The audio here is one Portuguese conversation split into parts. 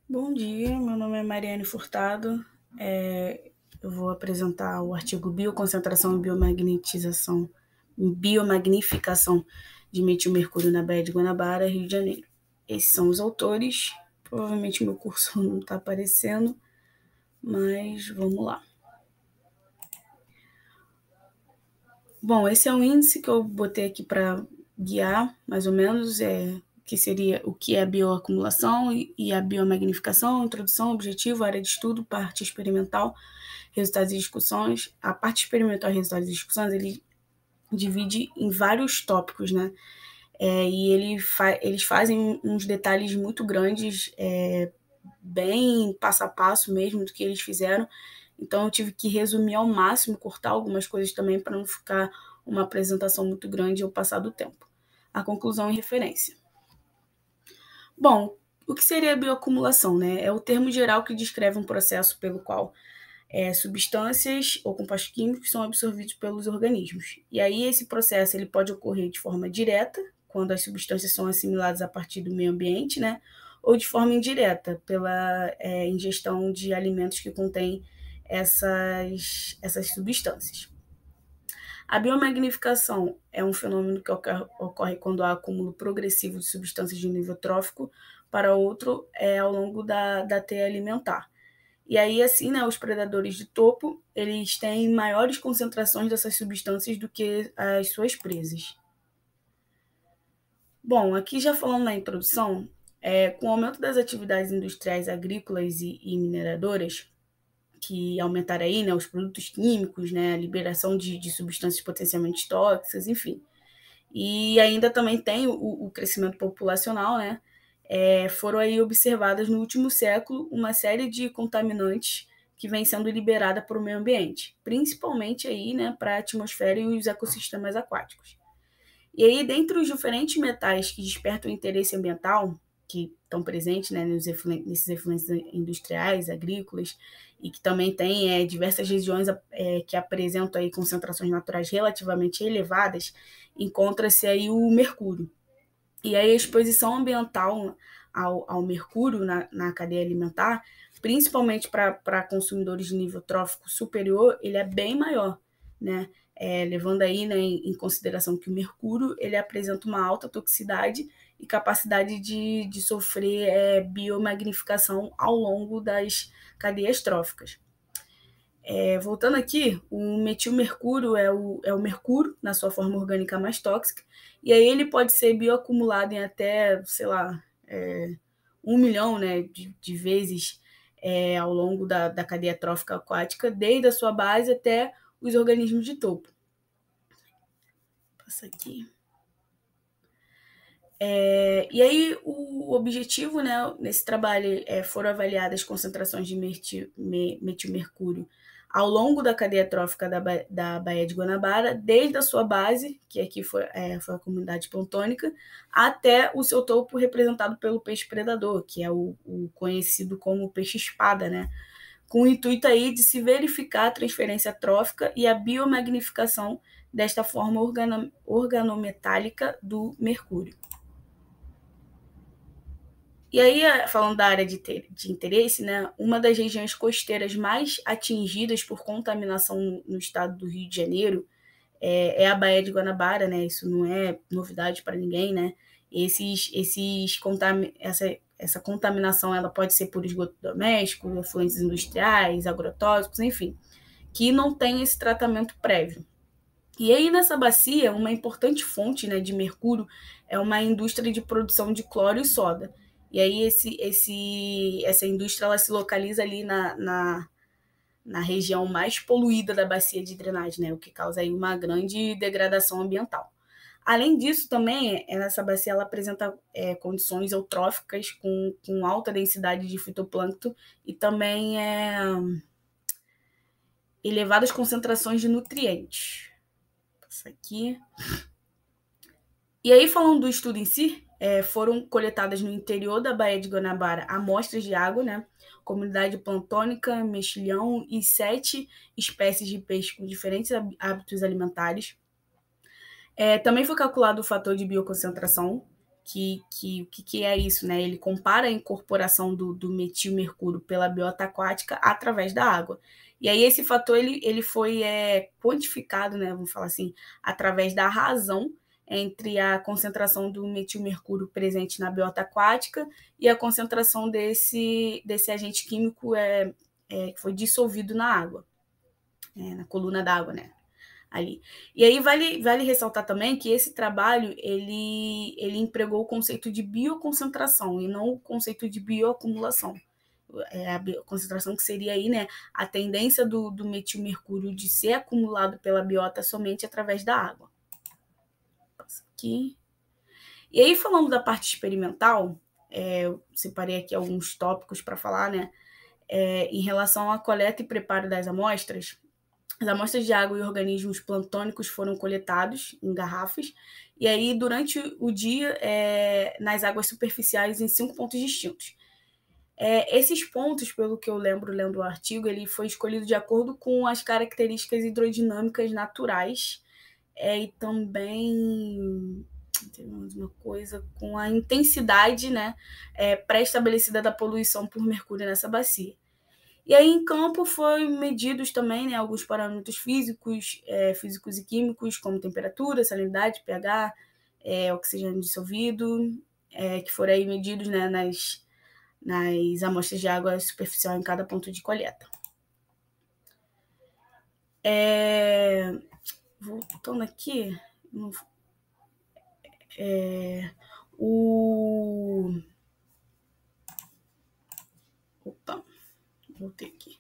Bom dia, meu nome é Mariane Furtado. Eu vou apresentar o artigo Bioconcentração e Biomagnificação de metilmercúrio na Baía de Guanabara, Rio de Janeiro. Esses são os autores. Provavelmente meu curso não está aparecendo, mas vamos lá. Bom, esse é um índice que eu botei aqui para guiar, mais ou menos, que seria o que é a bioacumulação e a biomagnificação, introdução, objetivo, área de estudo, parte experimental, resultados e discussões. A parte experimental e resultados e discussões, ele divide em vários tópicos, né? E eles fazem uns detalhes muito grandes, bem passo a passo mesmo do que eles fizeram. Então eu tive que resumir ao máximo, cortar algumas coisas também para não ficar uma apresentação muito grande ao passar do tempo. A conclusão e referência. Bom, o que seria a bioacumulação, né? É o termo geral que descreve um processo pelo qual substâncias ou compostos químicos são absorvidos pelos organismos. E aí esse processo ele pode ocorrer de forma direta, quando as substâncias são assimiladas a partir do meio ambiente, né? Ou de forma indireta, pela ingestão de alimentos que contêm essas substâncias. A biomagnificação é um fenômeno que ocorre quando há acúmulo progressivo de substâncias de um nível trófico para outro ao longo da teia alimentar. E aí, assim, né, os predadores de topo, eles têm maiores concentrações dessas substâncias do que as suas presas. Bom, aqui já falando na introdução, com o aumento das atividades industriais agrícolas e mineradoras, que aumentaram aí, né, os produtos químicos, né, a liberação de substâncias potencialmente tóxicas, enfim. E ainda também tem o crescimento populacional, né? Foram aí observadas no último século uma série de contaminantes que vem sendo liberada para o meio ambiente, principalmente aí, né, para a atmosfera e os ecossistemas aquáticos. E aí, dentre os diferentes metais que despertam interesse ambiental, que estão presentes, né, nesses efluentes industriais, agrícolas, e que também tem diversas regiões que apresentam aí concentrações naturais relativamente elevadas, encontra-se aí o mercúrio. E aí a exposição ambiental ao mercúrio na cadeia alimentar, principalmente para consumidores de nível trófico superior, ele é bem maior, né? Levando aí, né, em consideração que o mercúrio ele apresenta uma alta toxicidade e capacidade de sofrer biomagnificação ao longo das cadeias tróficas. Voltando aqui, o metilmercúrio é o mercúrio na sua forma orgânica mais tóxica, e aí ele pode ser bioacumulado em até, sei lá, 1 milhão, né, de vezes ao longo da cadeia trófica aquática, desde a sua base até os organismos de topo. Passa aqui. E aí o objetivo, né, nesse trabalho foram avaliadas concentrações de metilmercúrio ao longo da cadeia trófica da Baía de Guanabara, desde a sua base, que aqui foi a comunidade plantônica, até o seu topo representado pelo peixe predador, que é o conhecido como peixe-espada, né? Com o intuito aí de se verificar a transferência trófica e a biomagnificação desta forma organometálica do mercúrio. E aí, falando da área de interesse, né, uma das regiões costeiras mais atingidas por contaminação no estado do Rio de Janeiro é a Baía de Guanabara, né? Isso não é novidade para ninguém, né? Essa contaminação ela pode ser por esgoto doméstico, efluentes industriais, agrotóxicos, enfim, que não tem esse tratamento prévio. E aí, nessa bacia, uma importante fonte, né, de mercúrio é uma indústria de produção de cloro e soda. E aí, essa indústria ela se localiza ali na região mais poluída da bacia de drenagem, né, o que causa aí uma grande degradação ambiental. Além disso, também, essa bacia ela apresenta condições eutróficas com alta densidade de fitoplâncton e também elevadas concentrações de nutrientes. Isso aqui. E aí, falando do estudo em si, foram coletadas no interior da Baía de Guanabara amostras de água, né? Comunidade plantônica, mexilhão e 7 espécies de peixe com diferentes hábitos alimentares. Também foi calculado o fator de bioconcentração, que é isso, né? Ele compara a incorporação do metilmercúrio pela biota aquática através da água. E aí esse fator ele foi quantificado, né? Vamos falar assim, através da razão entre a concentração do metilmercúrio presente na biota aquática e a concentração desse agente químico que foi dissolvido na água, na coluna d'água, né? Ali. E aí vale ressaltar também que esse trabalho ele empregou o conceito de bioconcentração e não o conceito de bioacumulação. A concentração que seria aí, né, a tendência do metilmercúrio de ser acumulado pela biota somente através da água. Passa aqui. E aí, falando da parte experimental, eu separei aqui alguns tópicos para falar, né, em relação à coleta e preparo das amostras. As amostras de água e organismos planctônicos foram coletados em garrafas, e aí, durante o dia, nas águas superficiais, em 5 pontos distintos. Esses pontos, pelo que eu lembro lendo o artigo, ele foi escolhido de acordo com as características hidrodinâmicas naturais e também tem mais uma coisa com a intensidade, né, pré-estabelecida da poluição por mercúrio nessa bacia. E aí, em campo, foram medidos também, né, alguns parâmetros físicos e químicos, como temperatura, salinidade, pH, oxigênio dissolvido, que foram aí medidos, né, nas amostras de água superficial em cada ponto de coleta. Voltando aqui, voltei aqui.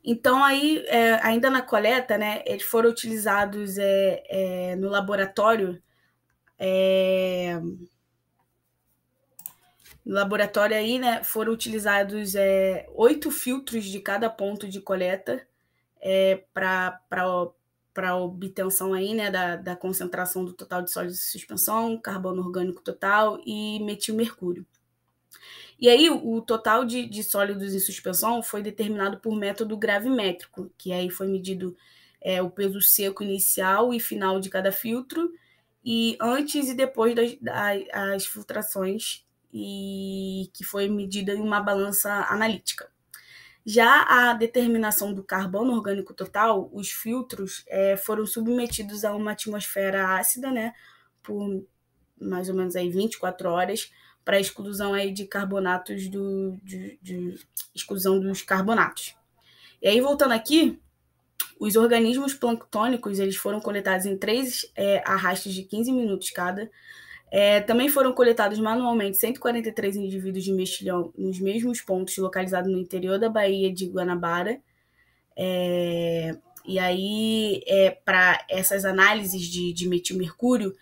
Então, aí, ainda na coleta, né, eles foram utilizados no laboratório. No laboratório aí, né, foram utilizados 8 filtros de cada ponto de coleta para obtenção aí, né, da concentração do total de sólidos de suspensão, carbono orgânico total e metilmercúrio. E aí o total de sólidos em suspensão foi determinado por método gravimétrico, que aí foi medido o peso seco inicial e final de cada filtro, e antes e depois das filtrações, e que foi medida em uma balança analítica. Já a determinação do carbono orgânico total, os filtros foram submetidos a uma atmosfera ácida, né, por mais ou menos aí 24 horas, para exclusão aí de carbonatos, de exclusão dos carbonatos. E aí, voltando aqui, os organismos planctônicos eles foram coletados em 3 arrastes de 15 minutos cada. Também foram coletados manualmente 143 indivíduos de mexilhão nos mesmos pontos localizados no interior da Baía de Guanabara. E aí, para essas análises de metilmercúrio,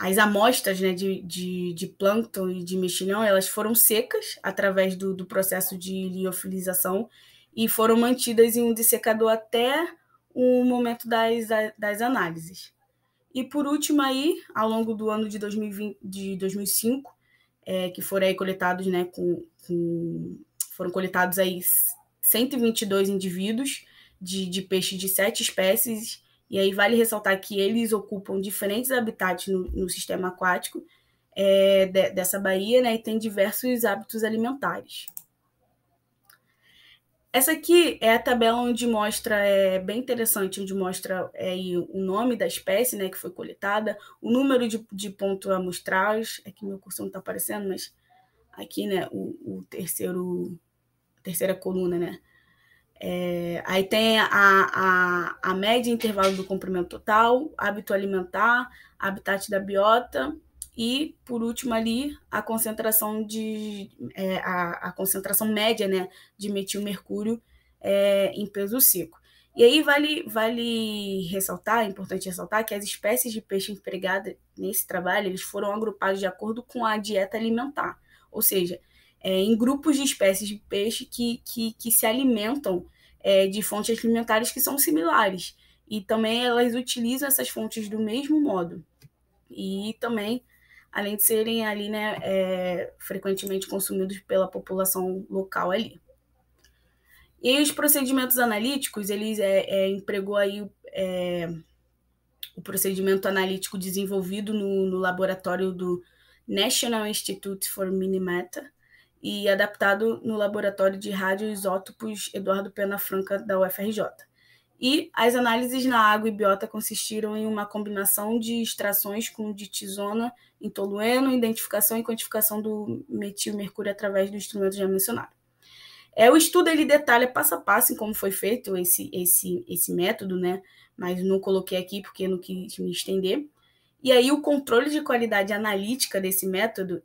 as amostras, né, de plâncton e de mexilhão, elas foram secas através do processo de liofilização e foram mantidas em um dessecador até o momento das análises. E por último aí, ao longo do ano de 2005, que foram aí coletados, né, foram coletados aí 122 indivíduos de peixe de 7 espécies. E aí vale ressaltar que eles ocupam diferentes habitats no sistema aquático dessa baía, né, e tem diversos hábitos alimentares. Essa aqui é a tabela onde mostra, bem interessante, onde mostra o nome da espécie, né, que foi coletada, o número de pontos amostrais, aqui meu cursor não está aparecendo, mas aqui, né, a terceira coluna, né, aí tem a média intervalo do comprimento total, hábito alimentar, habitat da biota e, por último ali, a concentração a concentração média, né, de metilmercúrio em peso seco. E aí vale ressaltar, é importante ressaltar que as espécies de peixe empregadas nesse trabalho eles foram agrupados de acordo com a dieta alimentar, ou seja, em grupos de espécies de peixe que se alimentam de fontes alimentares que são similares. E também elas utilizam essas fontes do mesmo modo. E também, além de serem ali, né, frequentemente consumidos pela população local ali. E aí, os procedimentos analíticos, eles empregou aí o procedimento analítico desenvolvido no laboratório do National Institute for Minimeta e adaptado no laboratório de radioisótopos Eduardo Pena Franca da UFRJ. E as análises na água e biota consistiram em uma combinação de extrações com ditizona em tolueno, identificação e quantificação do metilmercúrio através do instrumento já mencionado. O estudo ele detalha passo a passo em como foi feito esse método, né? Mas não coloquei aqui porque não quis me estender. E aí o controle de qualidade analítica desse método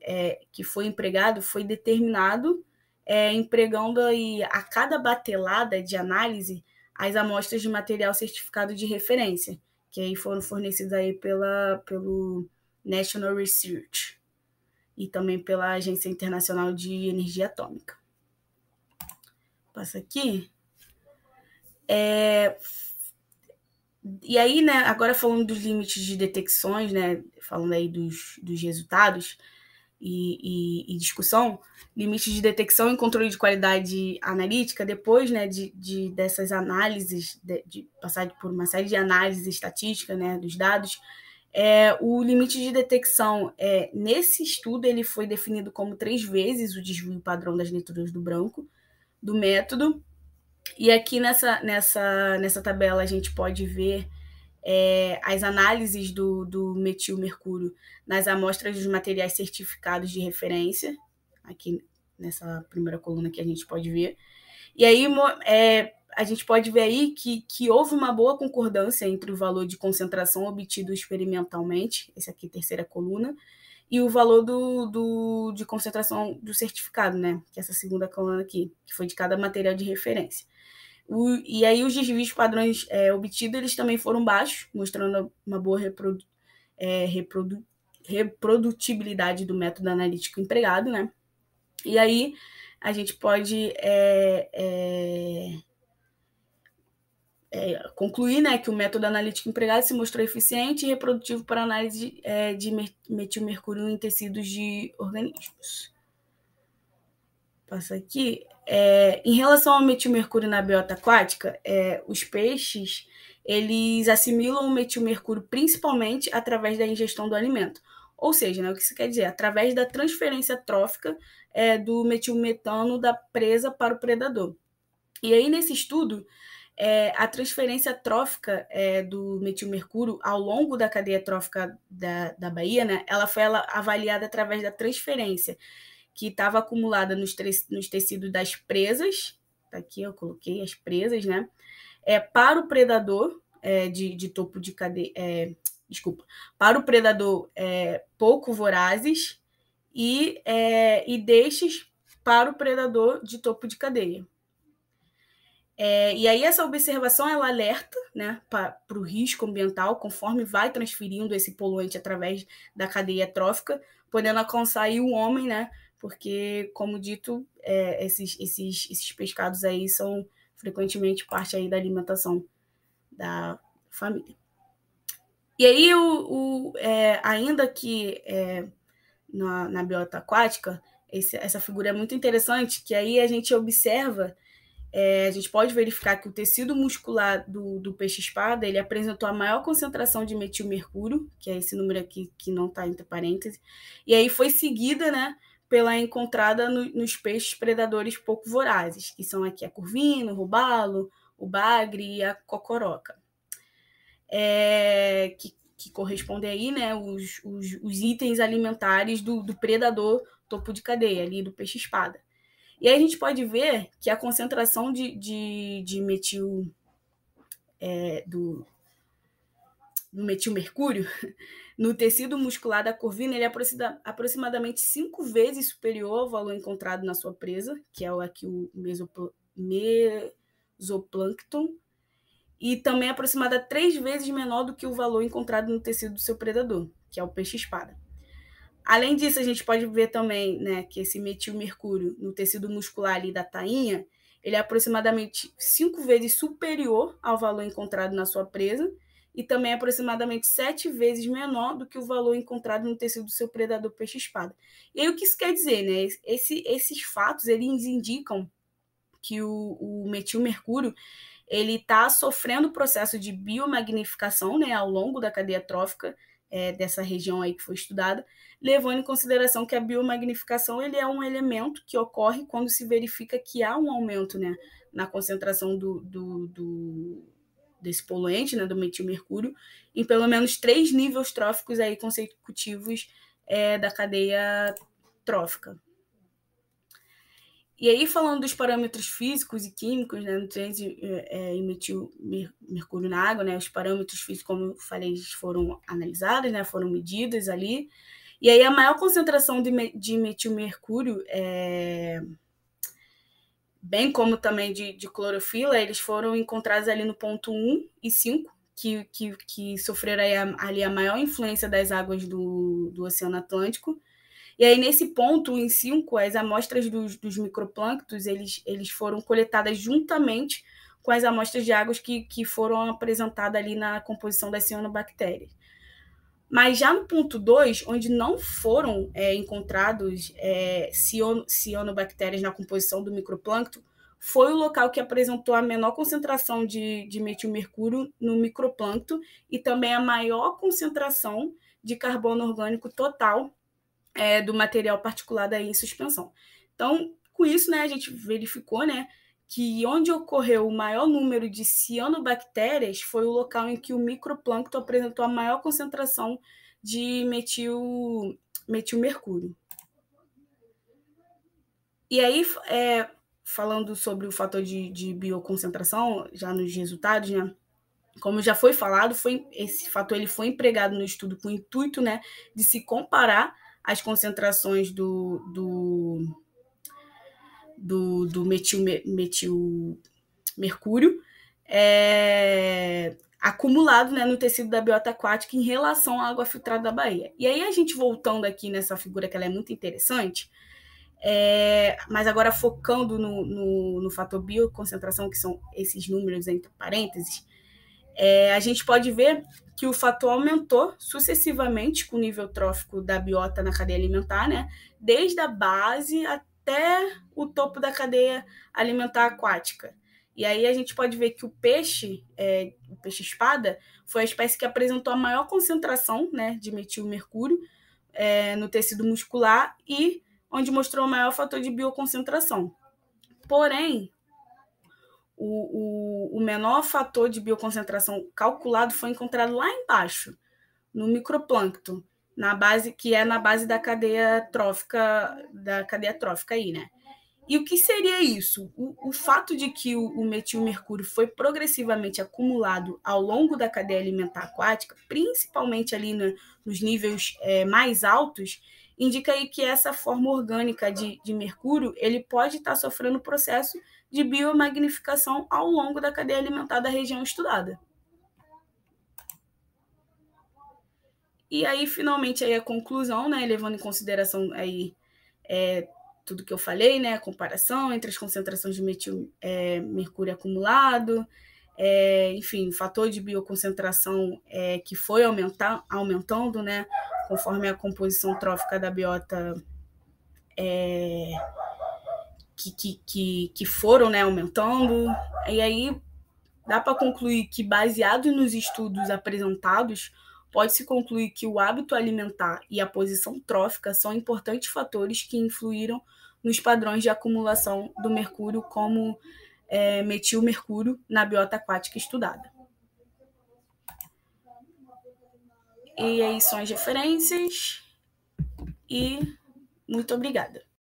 que foi empregado foi determinado empregando aí a cada batelada de análise as amostras de material certificado de referência, que aí foram fornecidas aí pelo National Research e também pela Agência Internacional de Energia Atômica. Passa aqui. E aí, né, agora falando dos limites de detecções, né, falando aí dos resultados e discussão, limites de detecção e controle de qualidade analítica, depois, né, dessas análises, de passar por uma série de análises estatísticas, né, dos dados, o limite de detecção, nesse estudo, ele foi definido como 3 vezes o desvio padrão das leituras do branco, do método. E aqui nessa tabela a gente pode ver as análises do metilmercúrio nas amostras dos materiais certificados de referência, aqui nessa primeira coluna que a gente pode ver. E aí a gente pode ver aí que houve uma boa concordância entre o valor de concentração obtido experimentalmente, essa aqui terceira coluna, e o valor de concentração do certificado, né? Que é essa segunda coluna aqui, que foi de cada material de referência. E aí os desvios padrões obtidos eles também foram baixos, mostrando uma boa reprodutibilidade do método analítico empregado, né? E aí a gente pode concluir, né, que o método analítico empregado se mostrou eficiente e reprodutivo para análise de metilmercúrio em tecidos de organismos. Passa aqui. Em relação ao metilmercúrio na biota aquática, os peixes eles assimilam o metilmercúrio principalmente através da ingestão do alimento. Ou seja, né, o que isso quer dizer? Através da transferência trófica do metilmetano da presa para o predador. E aí, nesse estudo, a transferência trófica do metilmercúrio ao longo da cadeia trófica da baía, né, ela foi avaliada através da transferência que estava acumulada nos tecidos das presas, tá aqui eu coloquei as presas, né, para o predador de topo de cadeia, para o predador pouco vorazes e deixes para o predador de topo de cadeia. E aí essa observação ela alerta, né, para o risco ambiental conforme vai transferindo esse poluente através da cadeia trófica, podendo alcançar aí o homem, né, porque, como dito, esses pescados aí são frequentemente parte aí da alimentação da família. E aí, ainda que na biota aquática, essa figura é muito interessante, que aí a gente observa, a gente pode verificar que o tecido muscular do peixe-espada ele apresentou a maior concentração de metilmercúrio, que é esse número aqui que não está entre parênteses, e aí foi seguida, né, pela encontrada nos peixes predadores pouco vorazes, que são aqui a curvina, o robalo, o bagre e a cocoroca. Que correspondem aí, né, os itens alimentares do predador topo de cadeia, ali do peixe-espada. E aí a gente pode ver que a concentração de metil do metilmercúrio no tecido muscular da corvina ele é aproximadamente 5 vezes superior ao valor encontrado na sua presa, que é aqui o mesoplâncton, e também é aproximadamente 3 vezes menor do que o valor encontrado no tecido do seu predador, que é o peixe-espada. Além disso, a gente pode ver também, né, que esse metilmercúrio no tecido muscular ali da tainha, ele é aproximadamente 5 vezes superior ao valor encontrado na sua presa e também é aproximadamente 7 vezes menor do que o valor encontrado no tecido do seu predador peixe-espada. E aí o que isso quer dizer, né? Esses fatos, eles indicam que o metilmercúrio ele está sofrendo o processo de biomagnificação, né, ao longo da cadeia trófica dessa região aí que foi estudada, levando em consideração que a biomagnificação ele é um elemento que ocorre quando se verifica que há um aumento, né, na concentração desse poluente, né, do metilmercúrio, em pelo menos 3 níveis tróficos aí consecutivos da cadeia trófica. E aí, falando dos parâmetros físicos e químicos, né, nutrientes e metilmercúrio na água, né, os parâmetros físicos, como eu falei, foram analisados, né, foram medidos ali. E aí, a maior concentração de metilmercúrio, bem como também de clorofila, eles foram encontrados ali no ponto 1 e 5, que sofreram ali a maior influência das águas do Oceano Atlântico. E aí, nesse ponto, em 5, as amostras dos microplânctons, eles foram coletadas juntamente com as amostras de águas que foram apresentadas ali na composição das cianobactérias. Mas já no ponto 2, onde não foram encontrados cianobactérias na composição do microplâncton, foi o local que apresentou a menor concentração de metilmercúrio no microplâncton e também a maior concentração de carbono orgânico total do material particulado aí em suspensão. Então, com isso, né, a gente verificou, né, que onde ocorreu o maior número de cianobactérias foi o local em que o microplâncton apresentou a maior concentração de metilmercúrio. E aí, falando sobre o fator de bioconcentração, já nos resultados, né, como já foi falado, esse fator ele foi empregado no estudo com o intuito, né, de se comparar as concentrações do metilmercúrio acumulado, né, no tecido da biota aquática em relação à água filtrada da Bahia. E aí, a gente voltando aqui nessa figura, que ela é muito interessante, mas agora focando no fator bioconcentração, que são esses números entre parênteses, a gente pode ver que o fator aumentou sucessivamente com o nível trófico da biota na cadeia alimentar, né? Desde a base até o topo da cadeia alimentar aquática. E aí a gente pode ver que o peixe-espada, foi a espécie que apresentou a maior concentração, né, de metilmercúrio no tecido muscular e onde mostrou o maior fator de bioconcentração. Porém, o menor fator de bioconcentração calculado foi encontrado lá embaixo, no microplâncton, na base da cadeia trófica aí, né? E o que seria isso? O fato de que o metilmercúrio foi progressivamente acumulado ao longo da cadeia alimentar aquática, principalmente ali nos níveis mais altos, indica aí que essa forma orgânica de mercúrio ele pode estar sofrendo o processo de biomagnificação ao longo da cadeia alimentar da região estudada. E aí, finalmente, aí a conclusão, né, levando em consideração aí, tudo que eu falei, né, a comparação entre as concentrações de metilmercúrio acumulado, enfim, o fator de bioconcentração que foi aumentando, né, conforme a composição trófica da biota que foram, né, aumentando. E aí dá para concluir que, baseado nos estudos apresentados, pode-se concluir que o hábito alimentar e a posição trófica são importantes fatores que influíram nos padrões de acumulação do mercúrio como metilmercúrio na biota aquática estudada. E aí são as referências e muito obrigada.